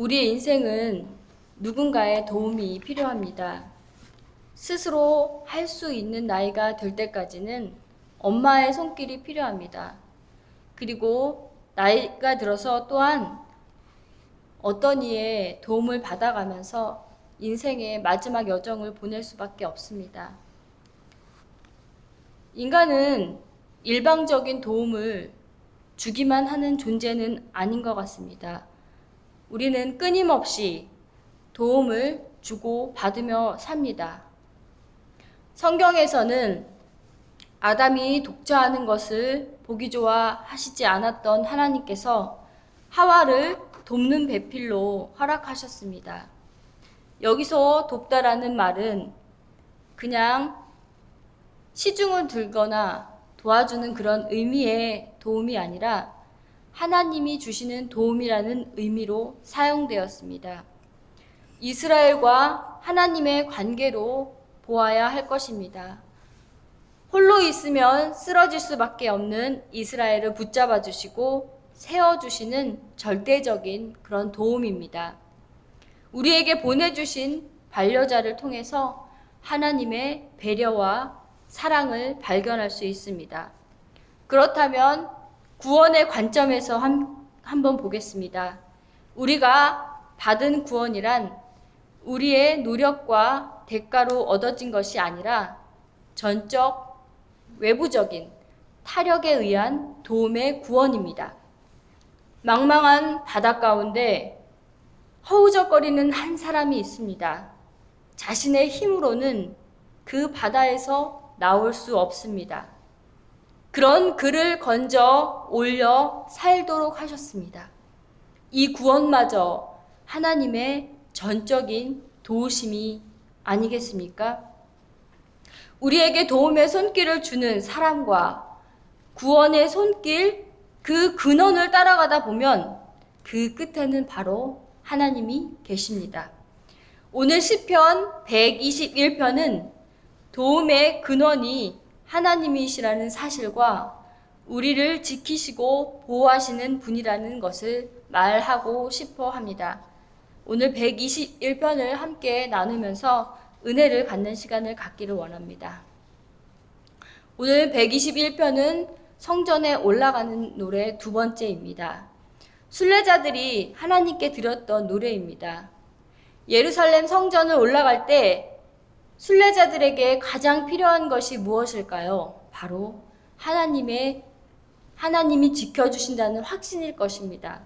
우리의 인생은 누군가의 도움이 필요합니다. 스스로 할 수 있는 나이가 될 때까지는 엄마의 손길이 필요합니다. 그리고 나이가 들어서 또한 어떤 이의 도움을 받아가면서 인생의 마지막 여정을 보낼 수밖에 없습니다. 인간은 일방적인 도움을 주기만 하는 존재는 아닌 것 같습니다. 우리는 끊임없이 도움을 주고 받으며 삽니다. 성경에서는 아담이 독자하는 것을 보기 좋아 하시지 않았던 하나님께서 하와를 돕는 배필로 허락하셨습니다. 여기서 돕다라는 말은 그냥 시중을 들거나 도와주는 그런 의미의 도움이 아니라 하나님이 주시는 도움이라는 의미로 사용되었습니다. 이스라엘과 하나님의 관계로 보아야 할 것입니다. 홀로 있으면 쓰러질 수밖에 없는 이스라엘을 붙잡아 주시고 세워주시는 절대적인 그런 도움입니다. 우리에게 보내주신 반려자를 통해서 하나님의 배려와 사랑을 발견할 수 있습니다. 그렇다면 구원의 관점에서 한번 보겠습니다. 우리가 받은 구원이란 우리의 노력과 대가로 얻어진 것이 아니라 전적, 외부적인 타력에 의한 도움의 구원입니다. 망망한 바다 가운데 허우적거리는 한 사람이 있습니다. 자신의 힘으로는 그 바다에서 나올 수 없습니다. 그런 그를 건져 올려 살도록 하셨습니다. 이 구원마저 하나님의 전적인 도우심이 아니겠습니까? 우리에게 도움의 손길을 주는 사람과 구원의 손길, 그 근원을 따라가다 보면 그 끝에는 바로 하나님이 계십니다. 오늘 시편 121편은 도움의 근원이 하나님이시라는 사실과 우리를 지키시고 보호하시는 분이라는 것을 말하고 싶어 합니다. 오늘 121편을 함께 나누면서 은혜를 받는 시간을 갖기를 원합니다. 오늘 121편은 성전에 올라가는 노래 두 번째입니다. 순례자들이 하나님께 드렸던 노래입니다. 예루살렘 성전을 올라갈 때 순례자들에게 가장 필요한 것이 무엇일까요? 바로 하나님이 지켜주신다는 확신일 것입니다.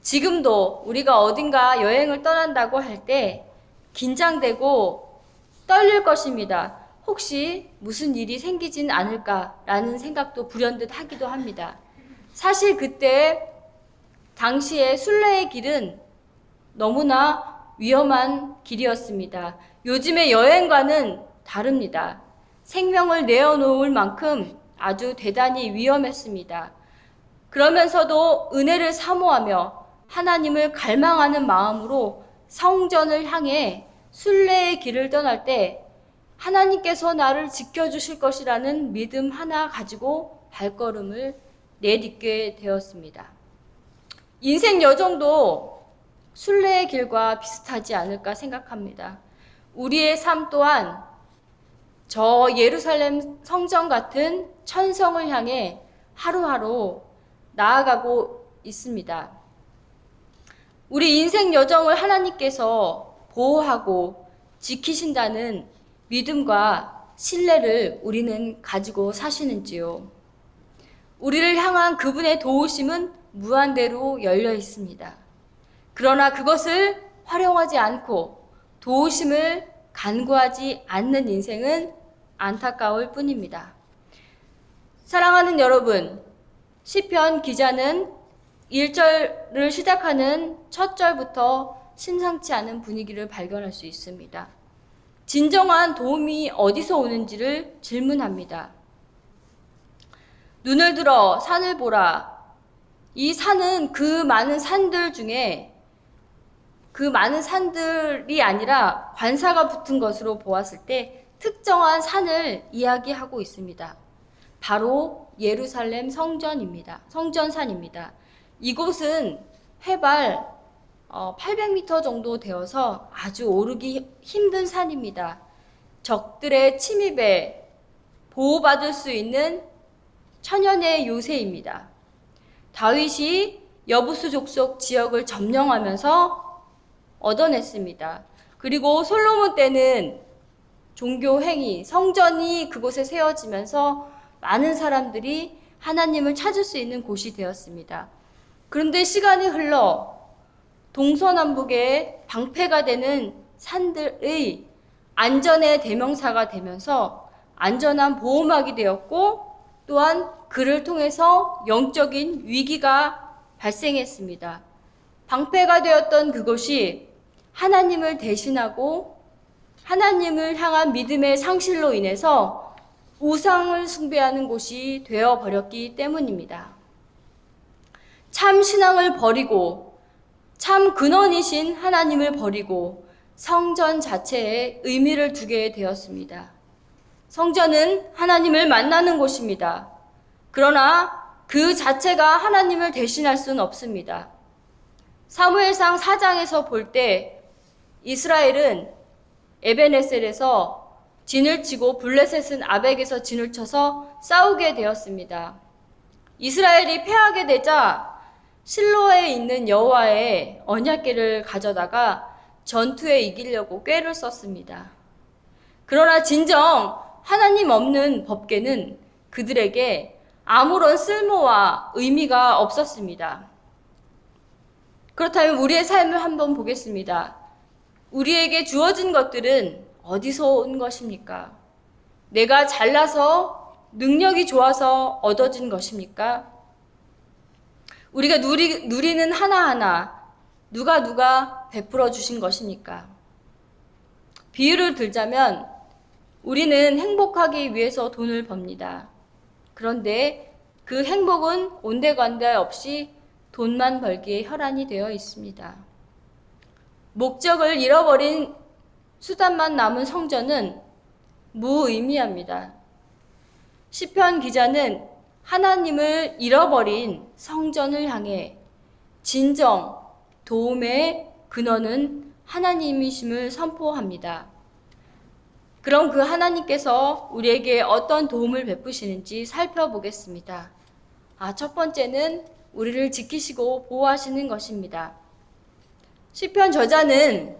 지금도 우리가 어딘가 여행을 떠난다고 할 때 긴장되고 떨릴 것입니다. 혹시 무슨 일이 생기진 않을까라는 생각도 불현듯 하기도 합니다. 사실 그때 당시의 순례의 길은 너무나 위험한 길이었습니다. 요즘의 여행과는 다릅니다. 생명을 내어놓을 만큼 아주 대단히 위험했습니다. 그러면서도 은혜를 사모하며 하나님을 갈망하는 마음으로 성전을 향해 순례의 길을 떠날 때 하나님께서 나를 지켜주실 것이라는 믿음 하나 가지고 발걸음을 내딛게 되었습니다. 인생 여정도 순례의 길과 비슷하지 않을까 생각합니다. 우리의 삶 또한 저 예루살렘 성전 같은 천성을 향해 하루하루 나아가고 있습니다. 우리 인생 여정을 하나님께서 보호하고 지키신다는 믿음과 신뢰를 우리는 가지고 사시는지요? 우리를 향한 그분의 도우심은 무한대로 열려 있습니다. 그러나 그것을 활용하지 않고 도우심을 간구하지 않는 인생은 안타까울 뿐입니다. 사랑하는 여러분, 시편 기자는 1절을 시작하는 첫 절부터 심상치 않은 분위기를 발견할 수 있습니다. 진정한 도움이 어디서 오는지를 질문합니다. 눈을 들어 산을 보라. 이 산은 그 많은 산들 중에 그 많은 산들이 아니라 관사가 붙은 것으로 보았을 때 특정한 산을 이야기하고 있습니다. 바로 예루살렘 성전입니다. 성전산입니다. 이곳은 해발 800m 정도 되어서 아주 오르기 힘든 산입니다. 적들의 침입에 보호받을 수 있는 천연의 요새입니다. 다윗이 여부수 족속 지역을 점령하면서 얻어냈습니다. 그리고 솔로몬 때는 종교 행위, 성전이 그곳에 세워지면서 많은 사람들이 하나님을 찾을 수 있는 곳이 되었습니다. 그런데 시간이 흘러 동서남북에 방패가 되는 산들의 안전의 대명사가 되면서 안전한 보호막이 되었고, 또한 그를 통해서 영적인 위기가 발생했습니다. 방패가 되었던 그것이 하나님을 대신하고 하나님을 향한 믿음의 상실로 인해서 우상을 숭배하는 곳이 되어버렸기 때문입니다. 참 신앙을 버리고 참 근원이신 하나님을 버리고 성전 자체에 의미를 두게 되었습니다. 성전은 하나님을 만나는 곳입니다. 그러나 그 자체가 하나님을 대신할 수는 없습니다. 사무엘상 4장에서 볼 때 이스라엘은 에베네셀에서 진을 치고 블레셋은 아벡에서 진을 쳐서 싸우게 되었습니다. 이스라엘이 패하게 되자 실로에 있는 여호와의 언약궤를 가져다가 전투에 이기려고 꾀를 썼습니다. 그러나 진정 하나님 없는 법궤는 그들에게 아무런 쓸모와 의미가 없었습니다. 그렇다면 우리의 삶을 한번 보겠습니다. 우리에게 주어진 것들은 어디서 온 것입니까? 내가 잘나서 능력이 좋아서 얻어진 것입니까? 우리가 누리는 하나하나 누가 베풀어 주신 것입니까? 비유를 들자면 우리는 행복하기 위해서 돈을 법니다. 그런데 그 행복은 온데간데 없이 돈만 벌기에 혈안이 되어 있습니다. 목적을 잃어버린 수단만 남은 성전은 무의미합니다. 시편 기자는 하나님을 잃어버린 성전을 향해 진정 도움의 근원은 하나님이심을 선포합니다. 그럼 그 하나님께서 우리에게 어떤 도움을 베푸시는지 살펴보겠습니다. 첫 번째는 우리를 지키시고 보호하시는 것입니다. 시편 저자는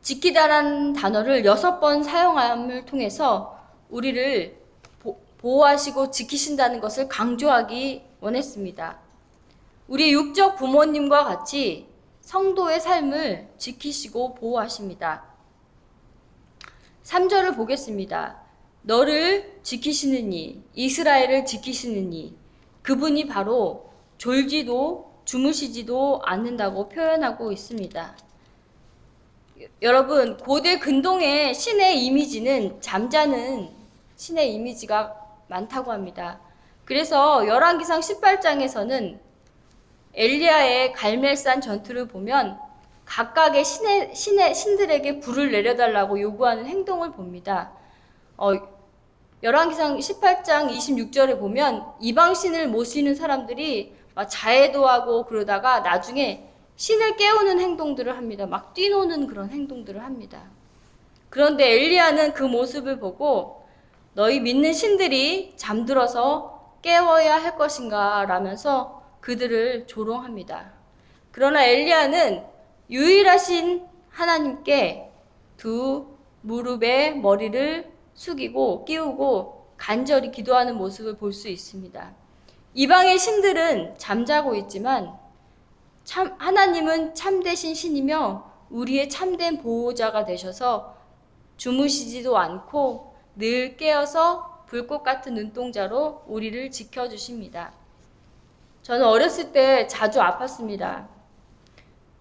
지키다라는 단어를 6번 사용함을 통해서 우리를 보호하시고 지키신다는 것을 강조하기 원했습니다. 우리 육적 부모님과 같이 성도의 삶을 지키시고 보호하십니다. 3절을 보겠습니다. 너를 지키시는 이, 이스라엘을 지키시는 이, 그분이 바로 졸지도 주무시지도 않는다고 표현하고 있습니다. 여러분, 고대 근동의 신의 이미지는 잠자는 신의 이미지가 많다고 합니다. 그래서 열왕기상 18장에서는 엘리야의 갈멜산 전투를 보면 각각의 신들에게 불을 내려달라고 요구하는 행동을 봅니다. 열왕기상 18장 26절에 보면 이방신을 모시는 사람들이 막 자해도 하고 그러다가 나중에 신을 깨우는 행동들을 합니다. 막 뛰노는 그런 행동들을 합니다. 그런데 엘리야는 그 모습을 보고 너희 믿는 신들이 잠들어서 깨워야 할 것인가 라면서 그들을 조롱합니다. 그러나 엘리야는 유일하신 하나님께 두 무릎에 머리를 숙이고 끼우고 간절히 기도하는 모습을 볼 수 있습니다. 이방의 신들은 잠자고 있지만 하나님은 참되신 신이며 우리의 참된 보호자가 되셔서 주무시지도 않고 늘 깨어서 불꽃 같은 눈동자로 우리를 지켜주십니다. 저는 어렸을 때 자주 아팠습니다.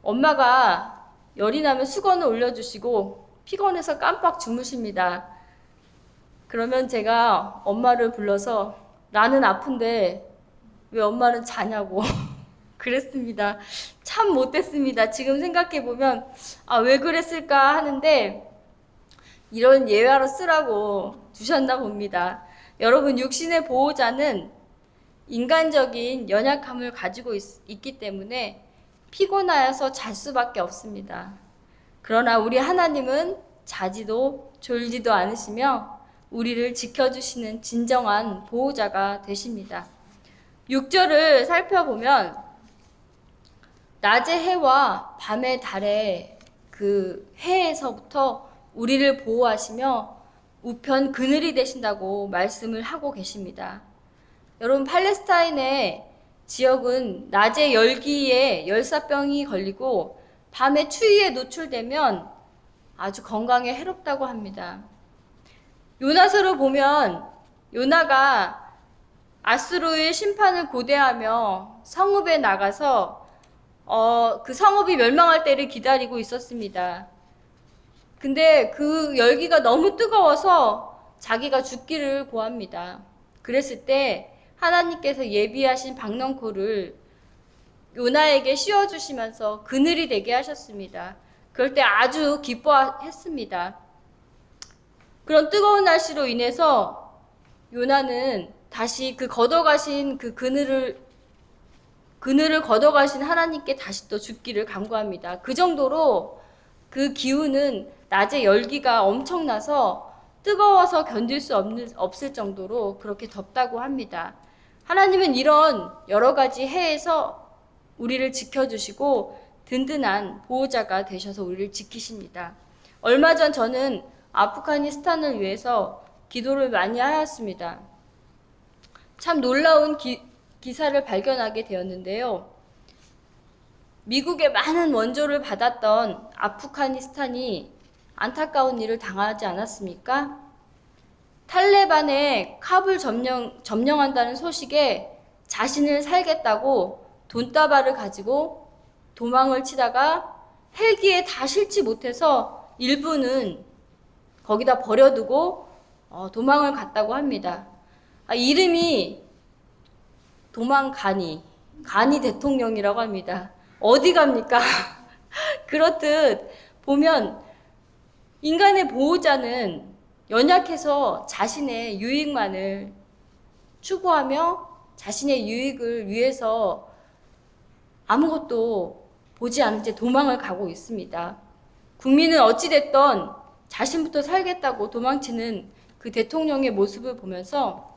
엄마가 열이 나면 수건을 올려주시고 피곤해서 깜빡 주무십니다. 그러면 제가 엄마를 불러서 나는 아픈데 왜 엄마는 자냐고 그랬습니다. 참 못됐습니다. 지금 생각해보면 왜 그랬을까 하는데 이런 예화로 쓰라고 주셨나 봅니다. 여러분, 육신의 보호자는 인간적인 연약함을 가지고 있기 때문에 피곤하여서 잘 수밖에 없습니다. 그러나 우리 하나님은 자지도 졸지도 않으시며 우리를 지켜주시는 진정한 보호자가 되십니다. 6절을 살펴보면 낮의 해와 밤의 달의 그 해에서부터 우리를 보호하시며 우편 그늘이 되신다고 말씀을 하고 계십니다. 여러분, 팔레스타인의 지역은 낮에 열기에 열사병이 걸리고 밤에 추위에 노출되면 아주 건강에 해롭다고 합니다. 요나서를 보면 요나가 아수르의 심판을 고대하며 성읍에 나가서 그 성읍이 멸망할 때를 기다리고 있었습니다. 근데 그 열기가 너무 뜨거워서 자기가 죽기를 고합니다. 그랬을 때 하나님께서 예비하신 박넝쿨을 요나에게 씌워주시면서 그늘이 되게 하셨습니다. 그럴 때 아주 기뻐했습니다. 그런 뜨거운 날씨로 인해서 요나는 다시 그 걷어가신 그 그늘을 걷어가신 하나님께 다시 또 죽기를 간구합니다. 그 정도로 그 기운은 낮에 열기가 엄청나서 뜨거워서 견딜 수 없을 정도로 그렇게 덥다고 합니다. 하나님은 이런 여러 가지 해에서 우리를 지켜주시고 든든한 보호자가 되셔서 우리를 지키십니다. 얼마 전 저는 아프가니스탄을 위해서 기도를 많이 하였습니다. 참 놀라운 기사를 발견하게 되었는데요. 미국의 많은 원조를 받았던 아프가니스탄이 안타까운 일을 당하지 않았습니까? 탈레반의 카불 점령한다는 소식에 자신을 살겠다고 돈다발을 가지고 도망을 치다가 헬기에 다 실지 못해서 일부는 거기다 버려두고 도망을 갔다고 합니다. 이름이 가니 대통령이라고 합니다. 어디 갑니까? 그렇듯 보면 인간의 보호자는 연약해서 자신의 유익만을 추구하며 자신의 유익을 위해서 아무것도 보지 않은 채 도망을 가고 있습니다. 국민은 어찌됐던 자신부터 살겠다고 도망치는 그 대통령의 모습을 보면서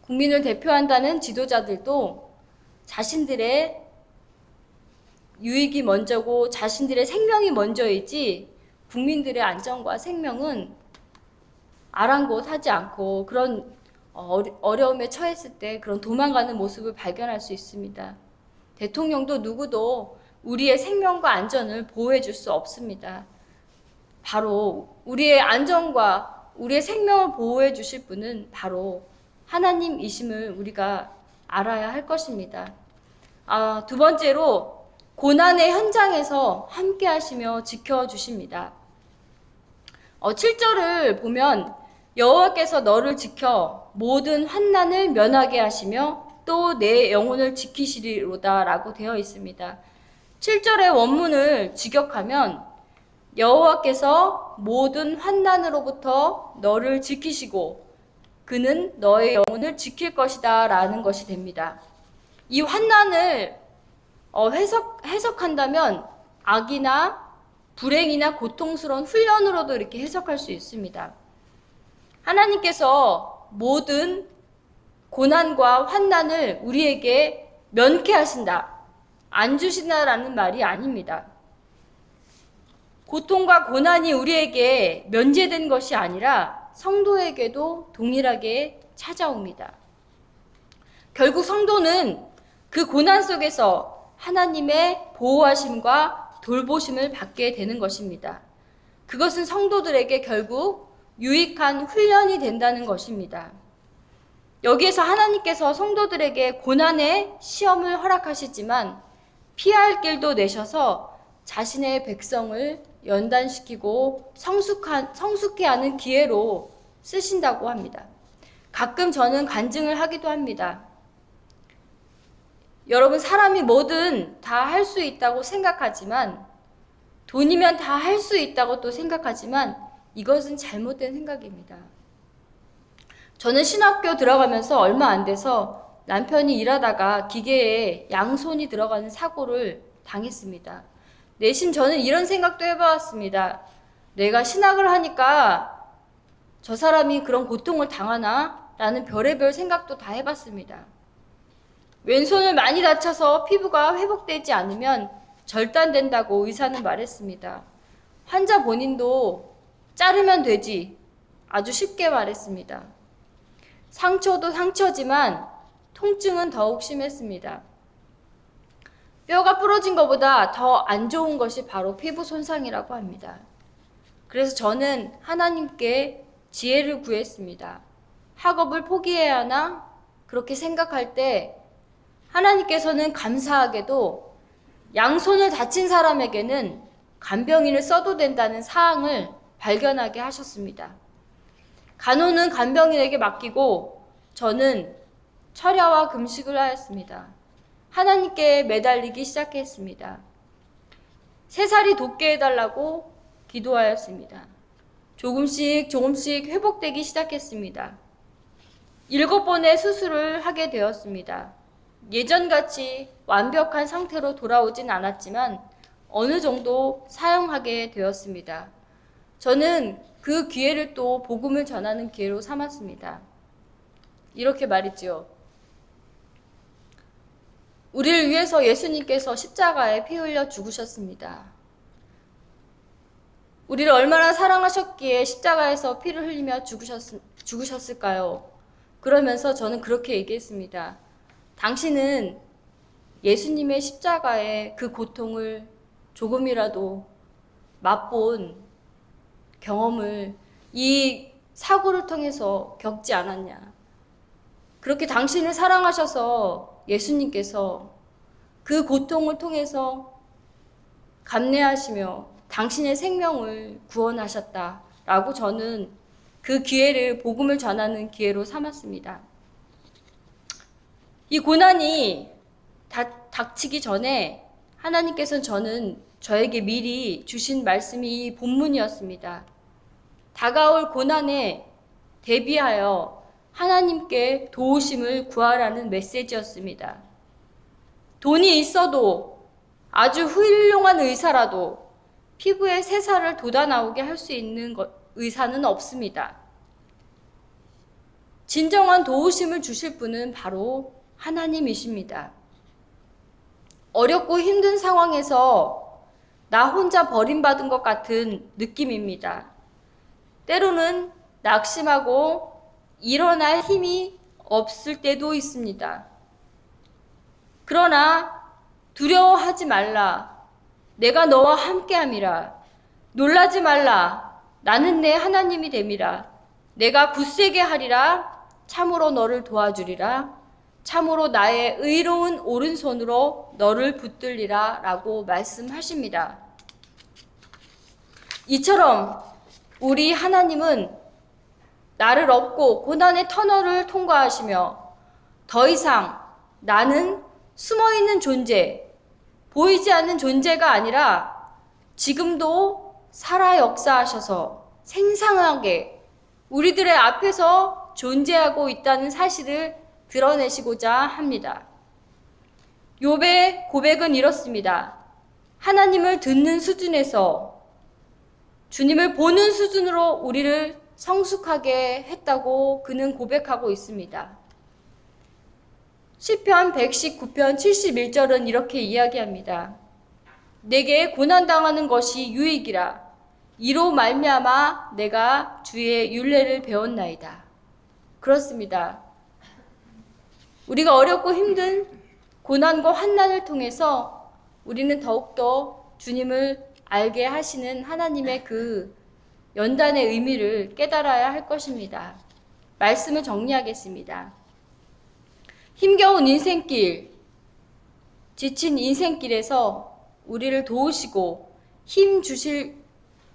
국민을 대표한다는 지도자들도 자신들의 유익이 먼저고 자신들의 생명이 먼저이지 국민들의 안전과 생명은 아랑곳하지 않고 그런 어려움에 처했을 때 그런 도망가는 모습을 발견할 수 있습니다. 대통령도 누구도 우리의 생명과 안전을 보호해 줄 수 없습니다. 바로 우리의 안전과 우리의 생명을 보호해 주실 분은 바로 하나님이심을 우리가 알아야 할 것입니다. 두 번째로 고난의 현장에서 함께 하시며 지켜주십니다. 7절을 보면 여호와께서 너를 지켜 모든 환난을 면하게 하시며 또 내 영혼을 지키시리로다 라고 되어 있습니다. 7절의 원문을 직역하면 여호와께서 모든 환난으로부터 너를 지키시고 그는 너의 영혼을 지킬 것이다 라는 것이 됩니다. 이 환난을 해석한다면 악이나 불행이나 고통스러운 훈련으로도 이렇게 해석할 수 있습니다. 하나님께서 모든 고난과 환난을 우리에게 면케하신다, 안 주신다라는 말이 아닙니다. 고통과 고난이 우리에게 면제된 것이 아니라 성도에게도 동일하게 찾아옵니다. 결국 성도는 그 고난 속에서 하나님의 보호하심과 돌보심을 받게 되는 것입니다. 그것은 성도들에게 결국 유익한 훈련이 된다는 것입니다. 여기에서 하나님께서 성도들에게 고난의 시험을 허락하시지만 피할 길도 내셔서 자신의 백성을 연단시키고 성숙해 하는 기회로 쓰신다고 합니다. 가끔 저는 간증을 하기도 합니다. 여러분, 사람이 뭐든 다 할 수 있다고 생각하지만, 돈이면 다 할 수 있다고 또 생각하지만 이것은 잘못된 생각입니다. 저는 신학교 들어가면서 얼마 안 돼서 남편이 일하다가 기계에 양손이 들어가는 사고를 당했습니다. 내심 저는 이런 생각도 해봤습니다. 내가 신학을 하니까 저 사람이 그런 고통을 당하나? 라는 별의별 생각도 다 해봤습니다. 왼손을 많이 다쳐서 피부가 회복되지 않으면 절단된다고 의사는 말했습니다. 환자 본인도 자르면 되지. 아주 쉽게 말했습니다. 상처도 상처지만 통증은 더욱 심했습니다. 뼈가 부러진 것보다 더 안 좋은 것이 바로 피부 손상이라고 합니다. 그래서 저는 하나님께 지혜를 구했습니다. 학업을 포기해야 하나? 그렇게 생각할 때 하나님께서는 감사하게도 양손을 다친 사람에게는 간병인을 써도 된다는 사항을 발견하게 하셨습니다. 간호는 간병인에게 맡기고 저는 철야와 금식을 하였습니다. 하나님께 매달리기 시작했습니다. 3살이 돕게 해달라고 기도하였습니다. 조금씩 회복되기 시작했습니다. 7번의 수술을 하게 되었습니다. 예전같이 완벽한 상태로 돌아오진 않았지만 어느 정도 사용하게 되었습니다. 저는 그 기회를 또 복음을 전하는 기회로 삼았습니다. 이렇게 말했죠. 우리를 위해서 예수님께서 십자가에 피 흘려 죽으셨습니다. 우리를 얼마나 사랑하셨기에 십자가에서 피를 흘리며 죽으셨을까요? 그러면서 저는 그렇게 얘기했습니다. 당신은 예수님의 십자가의 그 고통을 조금이라도 맛본 경험을 이 사고를 통해서 겪지 않았냐. 그렇게 당신을 사랑하셔서 예수님께서 그 고통을 통해서 감내하시며 당신의 생명을 구원하셨다라고 저는 그 기회를 복음을 전하는 기회로 삼았습니다. 이 고난이 닥치기 전에 하나님께서는 저에게 미리 주신 말씀이 이 본문이었습니다. 다가올 고난에 대비하여 하나님께 도우심을 구하라는 메시지였습니다. 돈이 있어도 아주 훌륭한 의사라도 피부에 새살을 돋아나오게 할 수 있는 의사는 없습니다. 진정한 도우심을 주실 분은 바로 하나님이십니다. 어렵고 힘든 상황에서 나 혼자 버림받은 것 같은 느낌입니다. 때로는 낙심하고 일어날 힘이 없을 때도 있습니다. 그러나 두려워하지 말라. 내가 너와 함께함이라. 놀라지 말라. 나는 내 하나님이 됨이라. 내가 굳세게 하리라. 참으로 너를 도와주리라. 참으로 나의 의로운 오른손으로 너를 붙들리라 라고 말씀하십니다. 이처럼 우리 하나님은 나를 업고 고난의 터널을 통과하시며 더 이상 나는 숨어있는 존재, 보이지 않는 존재가 아니라 지금도 살아 역사하셔서 생생하게 우리들의 앞에서 존재하고 있다는 사실을 드러내시고자 합니다. 욥의 고백은 이렇습니다. 하나님을 듣는 수준에서 주님을 보는 수준으로 우리를 성숙하게 했다고 그는 고백하고 있습니다. 시편 119편 71절은 이렇게 이야기합니다. 내게 고난당하는 것이 유익이라. 이로 말미암아 내가 주의 율례를 배웠나이다. 그렇습니다. 우리가 어렵고 힘든 고난과 환난을 통해서 우리는 더욱더 주님을 알게 하시는 하나님의 그 연단의 의미를 깨달아야 할 것입니다. 말씀을 정리하겠습니다. 힘겨운 인생길, 지친 인생길에서 우리를 도우시고 힘 주실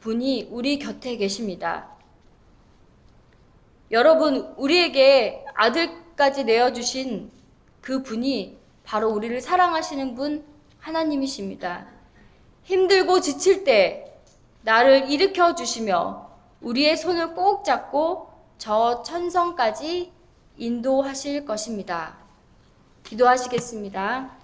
분이 우리 곁에 계십니다. 여러분, 우리에게 아들까지 내어주신 그 분이 바로 우리를 사랑하시는 분 하나님이십니다. 힘들고 지칠 때 나를 일으켜 주시며 우리의 손을 꼭 잡고 저 천성까지 인도하실 것입니다. 기도하시겠습니다.